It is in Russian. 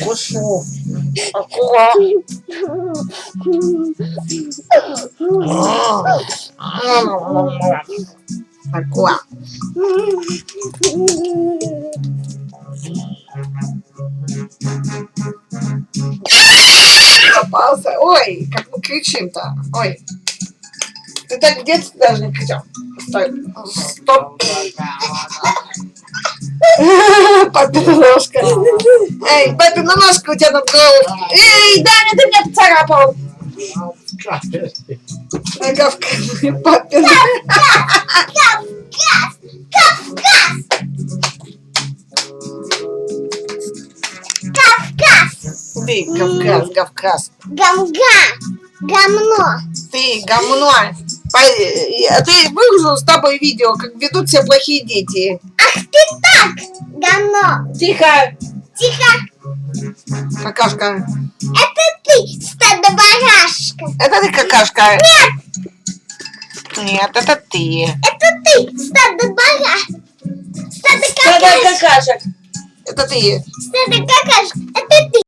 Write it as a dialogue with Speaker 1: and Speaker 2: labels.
Speaker 1: Укушу. Акула. Акула. Попался. Ой, как мы кричим-то. Ой. Ты так в детстве даже не кричал. Стоп. Папина ножка. Эй, папина ножка у тебя над головой. Эй, Даня, ты меня поцарапал. Ногавка папина. Ты, Кавказ.
Speaker 2: Гамно.
Speaker 1: Ты, гомно. Ты выложил с тобой видео, как ведут себя плохие дети.
Speaker 2: Ах ты так, гамно.
Speaker 1: Тихо.
Speaker 2: Тихо.
Speaker 1: Какашка.
Speaker 2: Это ты, стадо-барашка.
Speaker 1: Это ты какашка?
Speaker 2: Нет.
Speaker 1: Нет, это ты.
Speaker 2: Это ты, стадо-барашка.
Speaker 1: Стадо какашек. Это ты.
Speaker 2: Стадо-какашка. Это ты.